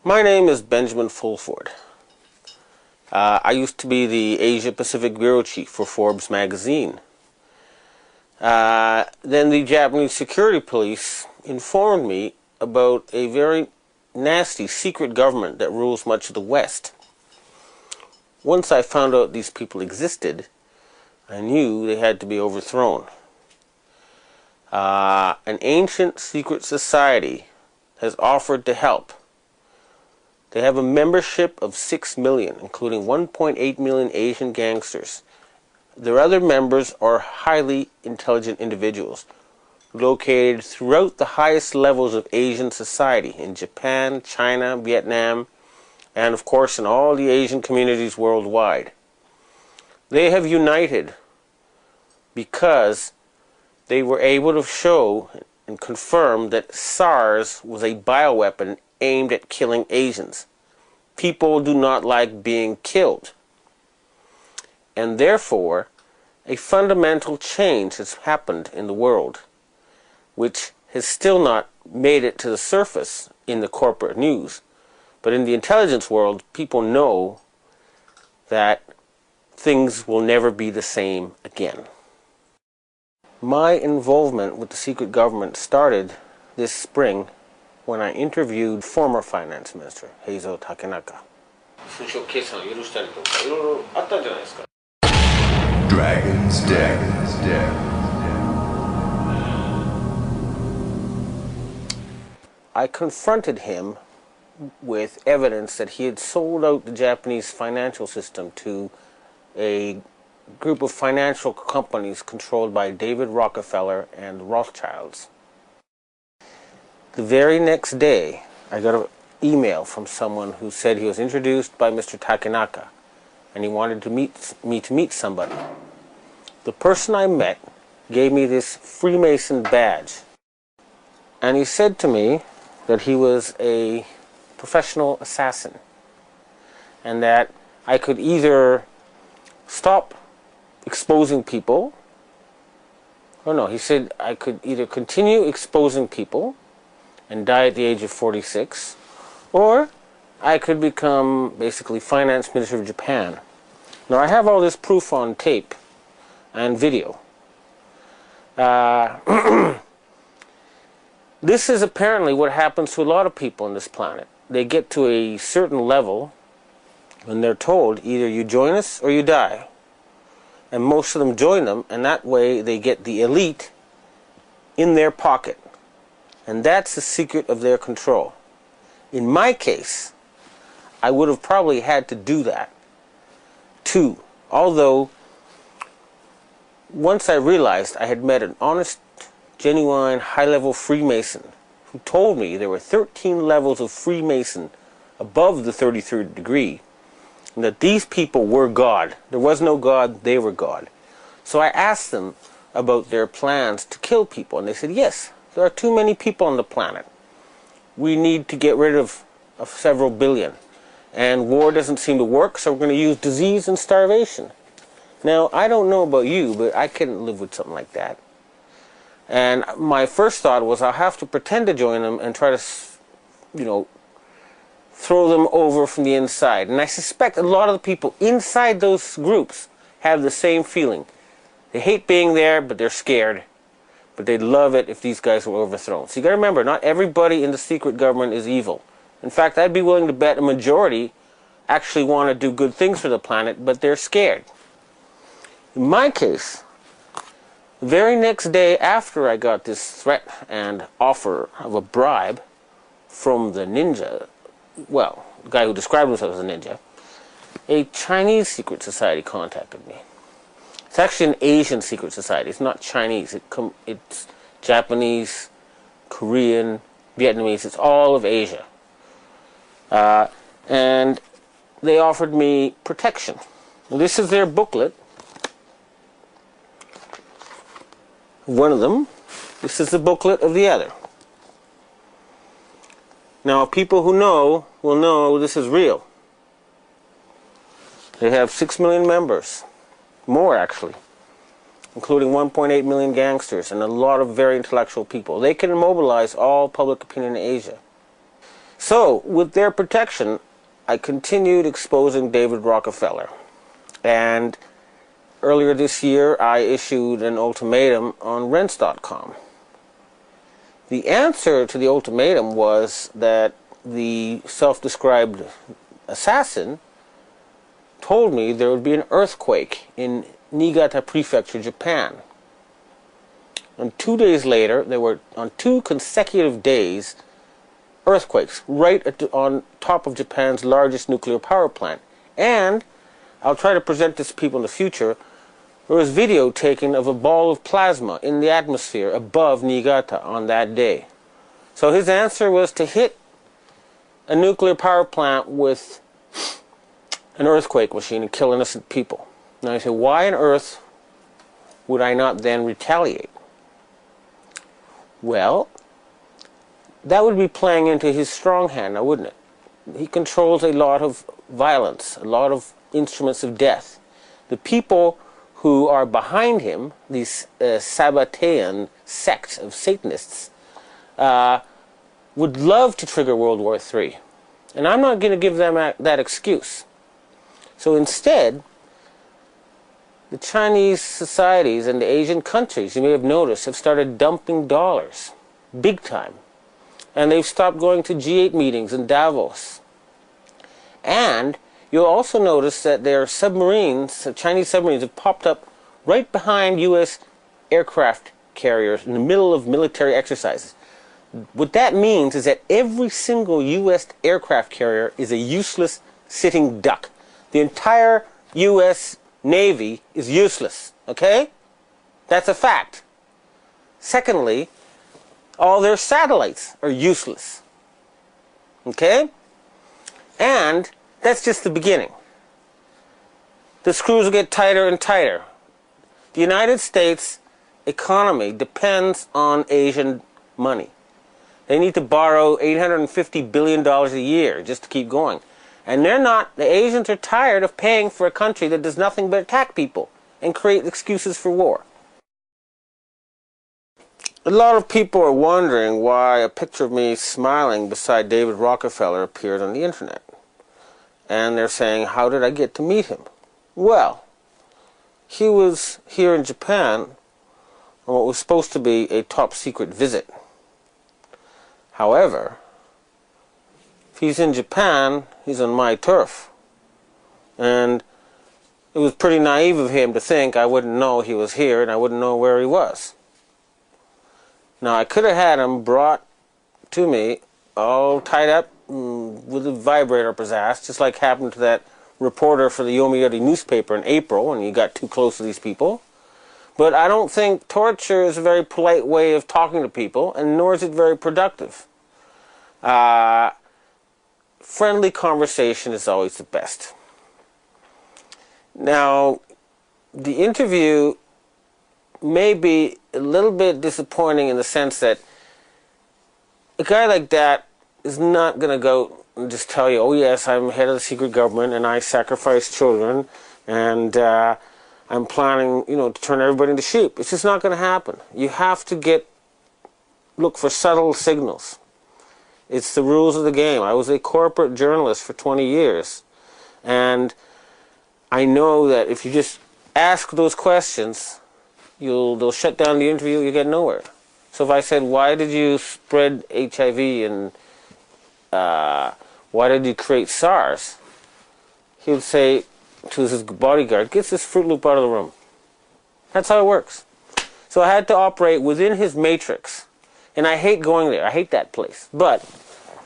My name is Benjamin Fulford. I used to be the Asia Pacific Bureau Chief for Forbes magazine. Then the Japanese security police informed me about a very nasty secret government that rules much of the West. Once I found out these people existed, I knew they had to be overthrown. An ancient secret society has offered to help. They have a membership of 6 million, including 1.8 million Asian gangsters. Their other members are highly intelligent individuals located throughout the highest levels of Asian society in Japan, China, Vietnam, and of course in all the Asian communities worldwide. They have united because they were able to show and confirm that SARS was a bioweapon aimed at killing Asians. People do not like being killed. And therefore, a fundamental change has happened in the world, which has still not made it to the surface in the corporate news. But in the intelligence world, people know that things will never be the same again. My involvement with the secret government started this spring when I interviewed former finance minister Heizo Takenaka. Dragon's Den. I confronted him with evidence that he had sold out the Japanese financial system to a group of financial companies controlled by David Rockefeller and the Rothschilds. The very next day, I got an email from someone who said he was introduced by Mr. Takenaka and he wanted to meet somebody. The person I met gave me this Freemason badge, and he said to me that he was a professional assassin and that I could either stop exposing people, he said I could either continue exposing people and die at the age of 46, or I could become basically finance minister of Japan. Now I have all this proof on tape and video. This is apparently what happens to a lot of people on this planet. They get to a certain level and they're told either you join us or you die. And most of them join them, and that way they get the elite in their pocket. And that's the secret of their control. In my case, I would have probably had to do that too. Although, once I realized I had met an honest, genuine, high-level Freemason who told me there were 13 levels of Freemason above the 33rd degree, and that these people were God. There was no God, they were God. So I asked them about their plans to kill people, and they said, yes, there are too many people on the planet. We need to get rid of several billion. And war doesn't seem to work, so we're going to use disease and starvation. Now, I don't know about you, but I couldn't live with something like that. And my first thought was I'll have to pretend to join them and try to, throw them over from the inside. And I suspect a lot of the people inside those groups have the same feeling. They hate being there, but they're scared. But they'd love it if these guys were overthrown. So you got to remember, not everybody in the secret government is evil. In fact, I'd be willing to bet a majority actually want to do good things for the planet, but they're scared. In my case, the very next day after I got this threat and offer of a bribe from the ninja, well, the guy who described himself as a ninja, a Chinese secret society contacted me. It's actually an Asian secret society. It's not Chinese. It's Japanese, Korean, Vietnamese. It's all of Asia. And they offered me protection. This is their booklet. One of them. This is the booklet of the other. Now, people who know will know this is real. They have 6 million members. More, actually. Including 1.8 million gangsters and a lot of very intellectual people. They can mobilize all public opinion in Asia. So, with their protection, I continued exposing David Rockefeller. And earlier this year, I issued an ultimatum on Rents.com. The answer to the ultimatum was that the self-described assassin told me there would be an earthquake in Niigata Prefecture, Japan. And 2 days later, there were, on 2 consecutive days, earthquakes right on top of Japan's largest nuclear power plant. And I'll try to present this to people in the future. There was video taken of a ball of plasma in the atmosphere above Niigata on that day. So his answer was to hit a nuclear power plant with an earthquake machine and kill innocent people. Now I say, why on earth would I not then retaliate? Well, that would be playing into his strong hand, now wouldn't it? He controls a lot of violence, a lot of instruments of death. The people who are behind him, these Sabbatean sect of Satanists, would love to trigger World War III. And I'm not going to give them that excuse. So instead, the Chinese societies and the Asian countries, you may have noticed, have started dumping dollars, big time. And they've stopped going to G8 meetings in Davos. And you'll also notice that their submarines, Chinese submarines, have popped up right behind U.S. aircraft carriers in the middle of military exercises. What that means is that every single U.S. aircraft carrier is a useless sitting duck. The entire U.S. Navy is useless, okay? That's a fact. Secondly, all their satellites are useless, okay? And that's just the beginning. The screws will get tighter and tighter. The United States economy depends on Asian money. They need to borrow $850 billion a year just to keep going. And the Asians are tired of paying for a country that does nothing but attack people and create excuses for war. A lot of people are wondering why a picture of me smiling beside David Rockefeller appeared on the internet. And they're saying, how did I get to meet him? Well, he was here in Japan on what was supposed to be a top secret visit. However, if he's in Japan, he's on my turf. And it was pretty naive of him to think I wouldn't know he was here and I wouldn't know where he was. Now, I could have had him brought to me all tied up with a vibrator up his ass, just like happened to that reporter for the Yomiuri newspaper in April when he got too close to these people. But I don't think torture is a very polite way of talking to people, and nor is it very productive. Friendly conversation is always the best. Now, the interview may be a little bit disappointing in the sense that a guy like that is not going to go and just tell you, oh yes, I'm head of the secret government and I sacrifice children and I'm planning, to turn everybody into sheep. It's just not going to happen. You have to look for subtle signals. It's the rules of the game. I was a corporate journalist for 20 years. And I know that if you just ask those questions, they'll shut down the interview, you get nowhere. So if I said, why did you spread HIV and why did you create SARS? He would say to his bodyguard, get this Fruit Loop out of the room. That's how it works. So I had to operate within his matrix. And I hate going there. I hate that place. But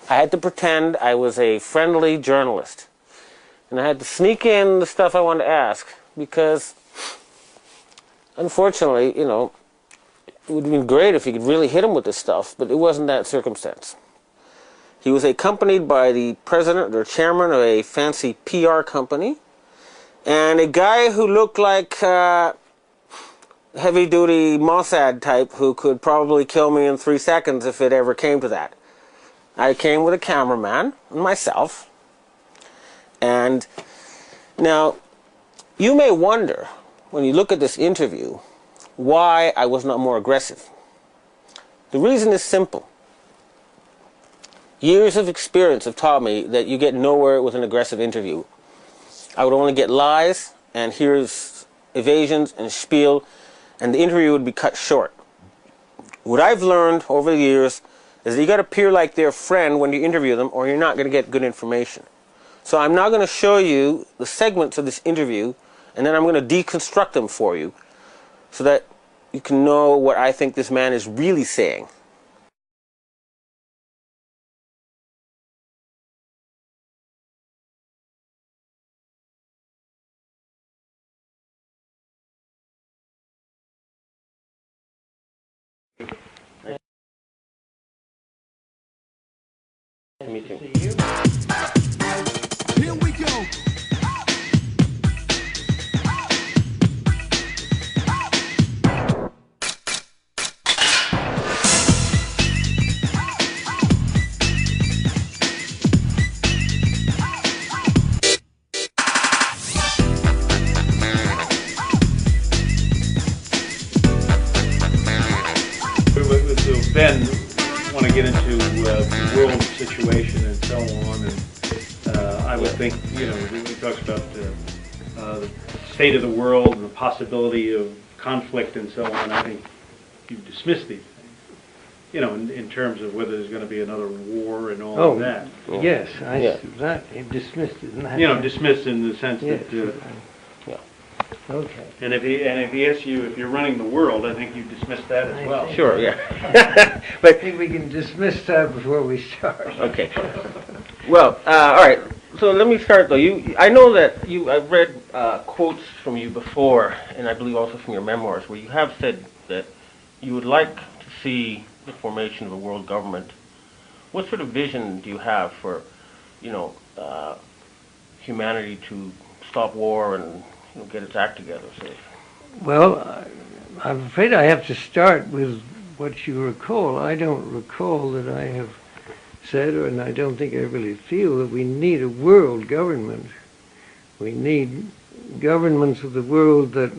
I had to pretend I was a friendly journalist. And I had to sneak in the stuff I wanted to ask. Because, unfortunately, it would have been great if you could really hit him with this stuff. But it wasn't that circumstance. He was accompanied by the president or chairman of a fancy PR company. And a guy who looked like heavy-duty Mossad type who could probably kill me in 3 seconds if it ever came to that. I came with a cameraman and myself. And now, you may wonder, when you look at this interview, why I was not more aggressive. The reason is simple. Years of experience have taught me that you get nowhere with an aggressive interview. I would only get lies, and here's evasions and spiel, and the interview would be cut short. What I've learned over the years is that you got to appear like their friend when you interview them, or you're not going to get good information. So I'm now going to show you the segments of this interview, and then I'm going to deconstruct them for you so that you can know what I think this man is really saying. Me too. Here we go. So Ben, want to get into the world situation and so on, and I would think, you know, when he talks about the state of the world and the possibility of conflict and so on, I think you dismiss these things, you know, in terms of whether there's going to be another war and all of that. Yes, that dismissed it. You know, dismissed in the sense Yes. that. Okay. And if he asks you if you're running the world, I think you dismiss that as well. Sure, yeah. I think we can dismiss that before we start. Okay. Well, all right. So let me start though. I know that I've read quotes from you before, and I believe also from your memoirs, where you have said that you would like to see the formation of a world government. What sort of vision do you have for, you know, humanity to stop war and get its act together? So. Well, I'm afraid I have to start with what you recall. I don't recall that I have said, and I don't think I really feel, that we need a world government. We need governments of the world that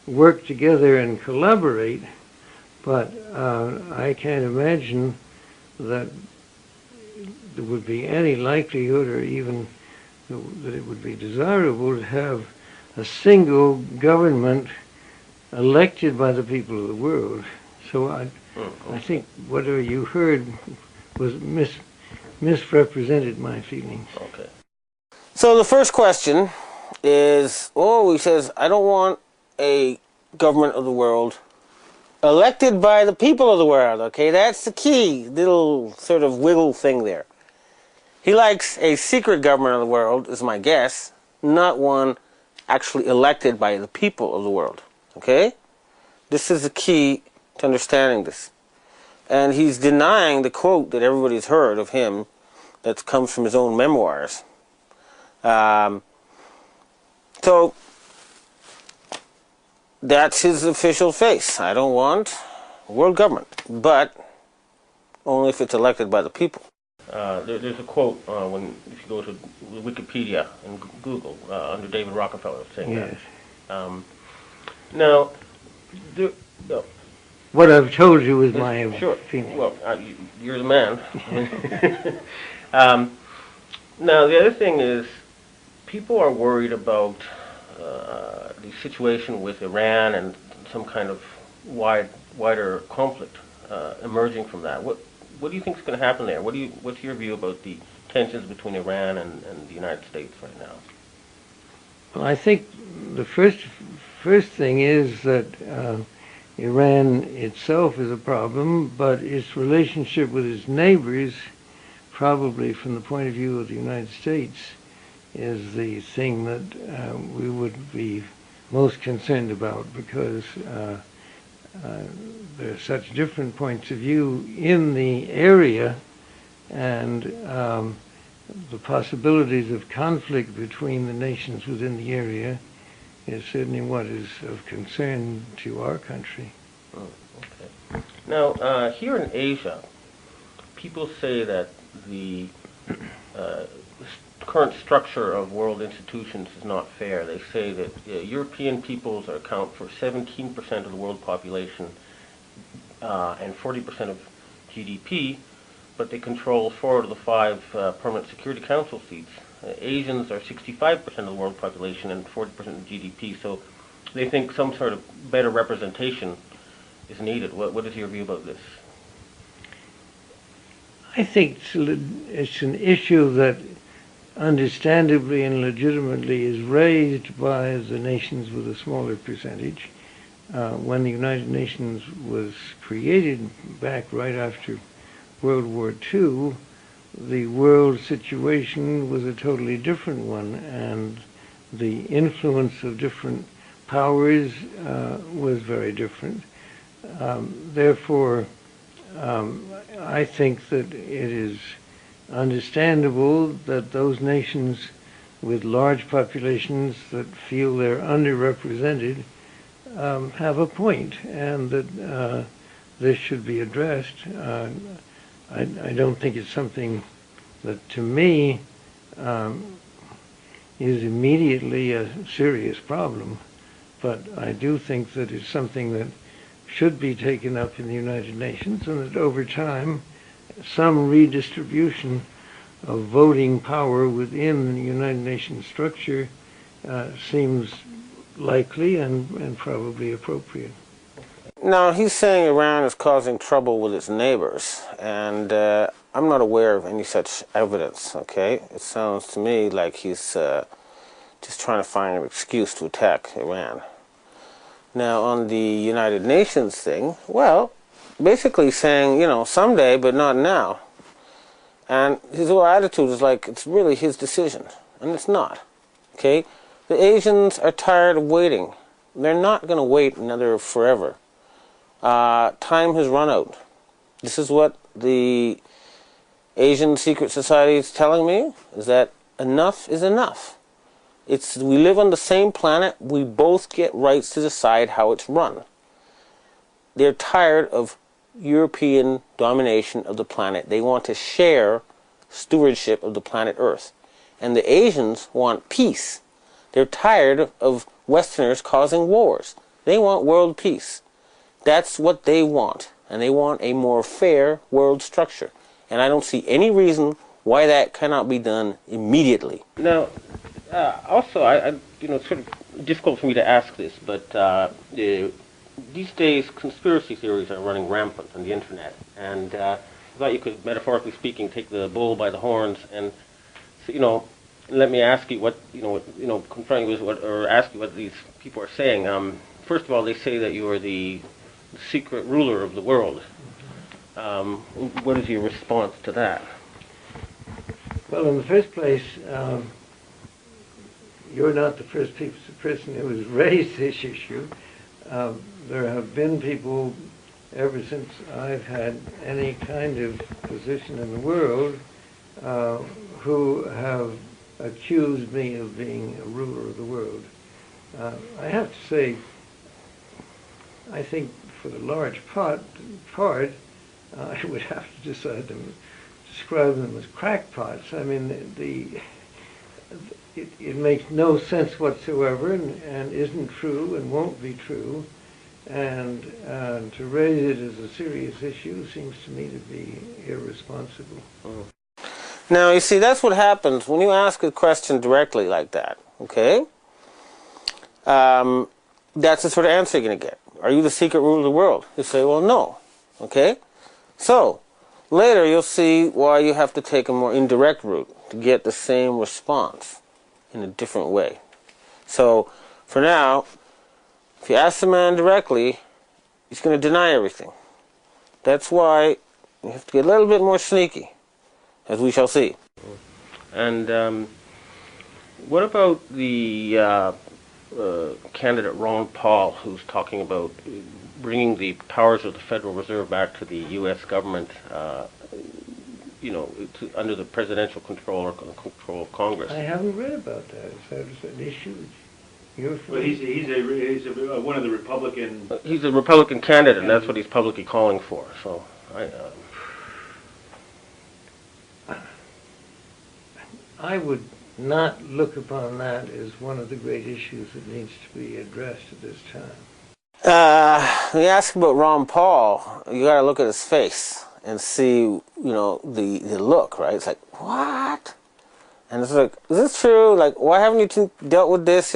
work together and collaborate, but I can't imagine that there would be any likelihood or even that it would be desirable to have a single government elected by the people of the world. So I think whatever you heard was misrepresented my feelings. Okay. So the first question is, he says, I don't want a government of the world elected by the people of the world. Okay, that's the key little sort of wiggle thing there. He likes a secret government of the world, is my guess, not one actually elected by the people of the world. Okay? This is the key to understanding this. And he's denying the quote that everybody's heard of him that comes from his own memoirs. So that's his official face. I don't want a world government, but only if it's elected by the people. There's a quote if you go to Wikipedia and Google under David Rockefeller saying that. Now, what I've told you is my feeling. Well, you're the man. Now, the other thing is, people are worried about the situation with Iran and some kind of wider conflict emerging from that. What do you think is going to happen there? What's your view about the tensions between Iran and the United States right now? Well, I think the first thing is that Iran itself is a problem, but its relationship with its neighbors, probably from the point of view of the United States, is the thing that we would be most concerned about, because there are such different points of view in the area, and the possibilities of conflict between the nations within the area is certainly what is of concern to our country. Oh, okay. Now, here in Asia, people say that the current structure of world institutions is not fair. They say that European peoples account for 17% of the world population and 40% of GDP, but they control 4 out of the 5 permanent Security Council seats. Asians are 65% of the world population and 40% of GDP, so they think some sort of better representation is needed. What is your view about this? I think it's an issue that understandably and legitimately is raised by the nations with a smaller percentage. When the United Nations was created back right after World War II, the world situation was a totally different one, and the influence of different powers was very different. Therefore, I think that it is understandable that those nations with large populations that feel they're underrepresented have a point, and that this should be addressed. I don't think it's something that, to me, is immediately a serious problem, but I do think that it's something that should be taken up in the United Nations, and that over time some redistribution of voting power within the United Nations structure seems likely and probably appropriate. Now, he's saying Iran is causing trouble with its neighbors, and I'm not aware of any such evidence, okay? It sounds to me like he's just trying to find an excuse to attack Iran. Now, on the United Nations thing, well, basically saying, you know, someday, but not now. And his whole attitude is like it's really his decision, and it's not, okay? The Asians are tired of waiting. They're not going to wait another forever. Time has run out. This is what the Asian secret society is telling me, is that enough is enough. We live on the same planet. We both get rights to decide how it's run. They're tired of European domination of the planet. They want to share stewardship of the planet Earth. And the Asians want peace. They're tired of Westerners causing wars. They want world peace. That's what they want. And they want a more fair world structure. And I don't see any reason why that cannot be done immediately. Now, also, it's sort of difficult for me to ask this, but these days conspiracy theories are running rampant on the internet, and I thought you could, metaphorically speaking, take the bull by the horns and, let me ask you confront you with or ask you what these people are saying. First of all, they say that you are the secret ruler of the world. What is your response to that? Well, in the first place, you're not the first person who has raised this issue. There have been people, ever since I've had any kind of position in the world, who have accused me of being a ruler of the world. I have to say, I think for the large part, I would have to describe them as crackpots. I mean, it makes no sense whatsoever, and isn't true and won't be true. And to raise it as a serious issue seems to me to be irresponsible. Mm. Now, you see, that's what happens when you ask a question directly like that, okay? That's the sort of answer you're going to get. Are you the secret ruler of the world? You say, well, no, okay? So, later you'll see why you have to take a more indirect route to get the same response in a different way. So, for now, if you ask the man directly, he's going to deny everything. That's why you have to get a little bit more sneaky, as we shall see. And what about the candidate Ron Paul, who's talking about bringing the powers of the Federal Reserve back to the U.S. government, under the presidential control or control of Congress? I haven't read about that. Is that an issue? Well, he's one of the Republican. He's a Republican candidate, and that's what he's publicly calling for. So, I would not look upon that as one of the great issues that needs to be addressed at this time. When you ask about Ron Paul, you got to look at his face, and see, the look, right? It's like, what? And it's like, is this true? Like, why haven't you dealt with this?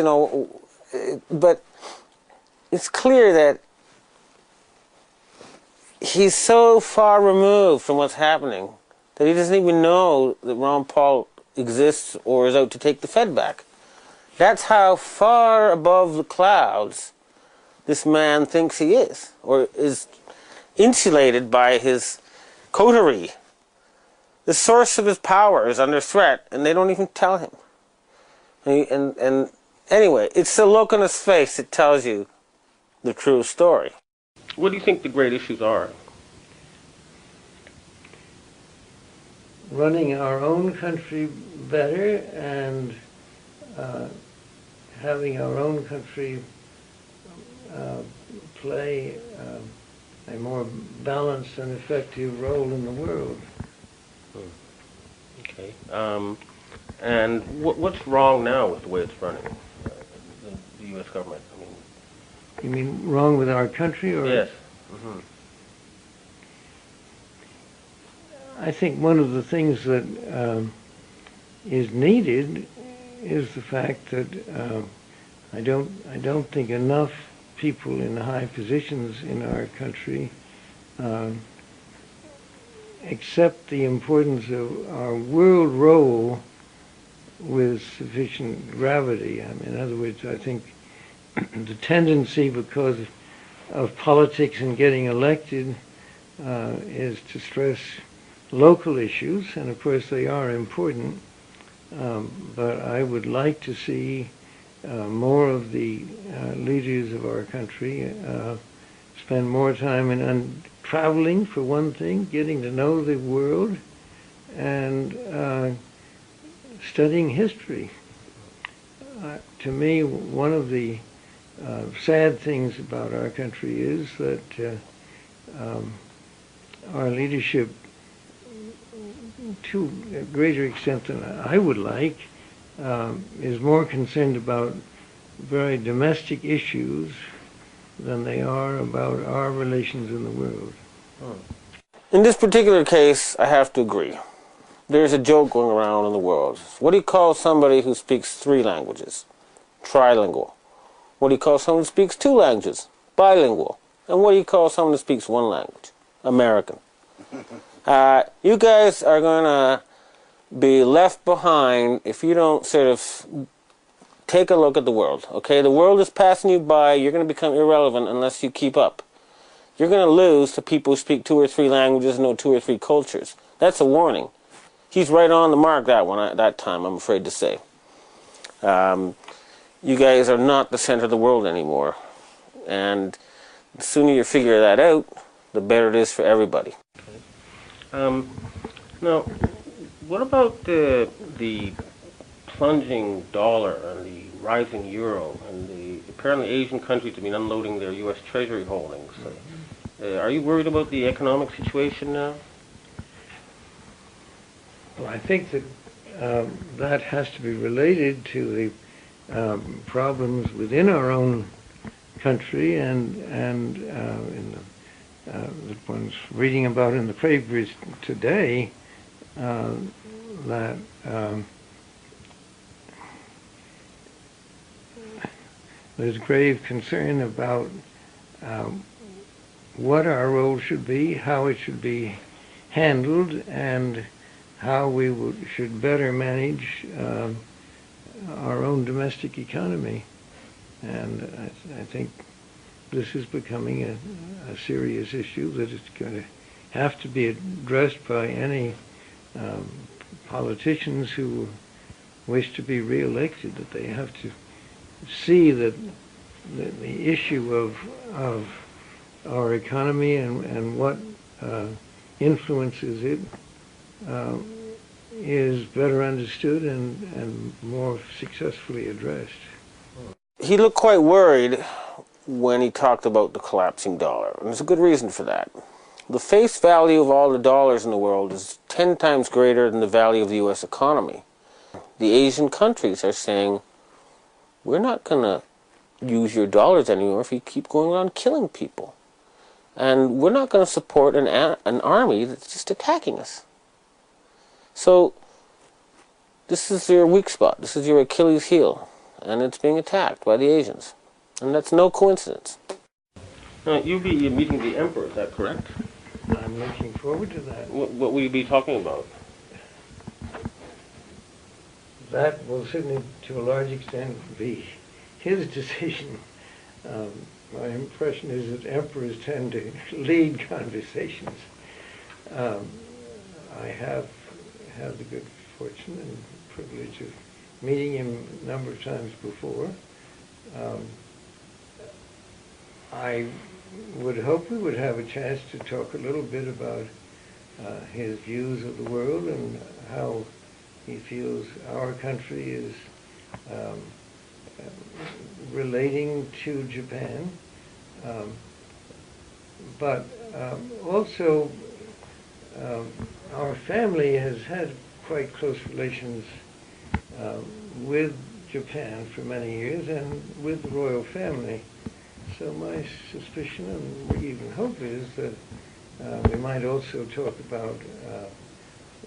But it's clear that he's so far removed from what's happening that he doesn't even know that Ron Paul exists or is out to take the Fed back. That's how far above the clouds this man thinks he is, or is insulated by his coterie. The source of his power is under threat, and they don't even tell him. And anyway, it's the look on his face that tells you the true story. What do you think the great issues are? Running our own country better and having our own country play a more balanced and effective role in the world. Okay. And what's wrong now with the way it's running, the U.S. government? I mean, you mean wrong with our country, or? Yes. Mm-hmm. I think one of the things that is needed is the fact that I don't think enough people in high positions in our country accept the importance of our world role with sufficient gravity. I mean, in other words, I think the tendency, because of politics and getting elected, is to stress local issues, and of course they are important, but I would like to see more of the leaders of our country spend more time in traveling, for one thing, getting to know the world, and studying history. To me, one of the sad things about our country is that our leadership, to a greater extent than I would like, is more concerned about very domestic issues than they are about our relations in the world. In this particular case, I have to agree. There's a joke going around in the world. What do you call somebody who speaks 3 languages? Trilingual. What do you call someone who speaks 2 languages? Bilingual. And what do you call someone who speaks 1 language? American. You guys are going to be left behind if you don't sort of take a look at the world, okay? The world is passing you by. You're going to become irrelevant unless you keep up. You're going to lose to people who speak 2 or 3 languages and know 2 or 3 cultures. That's a warning. He's right on the mark, that time, I'm afraid to say. You guys are not the center of the world anymore. And the sooner you figure that out, the better it is for everybody. Now, what about the plunging dollar and the rising euro, and the apparently Asian countries have been unloading their U.S. Treasury holdings? Are you worried about the economic situation now? Well, I think that that has to be related to the problems within our own country, and in the ones reading about in the papers today, that there's grave concern about what our role should be, how it should be handled, and how we should better manage our own domestic economy. And I think this is becoming a serious issue that is going to have to be addressed by any politicians who wish to be re-elected, that they have to see that the issue of our economy and what influences it is better understood and more successfully addressed. He looked quite worried when he talked about the collapsing dollar, and there's a good reason for that. The face value of all the dollars in the world is 10 times greater than the value of the U.S. economy. The Asian countries are saying, we're not going to use your dollars anymore if you keep going around killing people. And we're not going to support an army that's just attacking us. So this is your weak spot. This is your Achilles heel. And it's being attacked by the Asians. And that's no coincidence. Now, you'll be meeting the Emperor, is that correct? I'm looking forward to that. What will you be talking about? That will certainly, to a large extent, be his decision. My impression is that emperors tend to lead conversations. I have had the good fortune and privilege of meeting him a number of times before. I would hope we would have a chance to talk a little bit about his views of the world and how he feels our country is relating to Japan. But also, our family has had quite close relations with Japan for many years and with the royal family. So my suspicion and even hope is that we might also talk about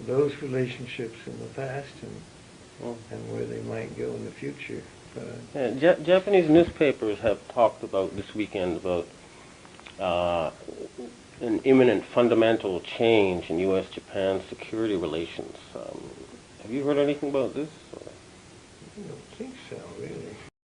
those relationships in the past and where they might go in the future. Japanese newspapers have talked about this weekend about an imminent fundamental change in U.S.-Japan security relations. Have you heard anything about this?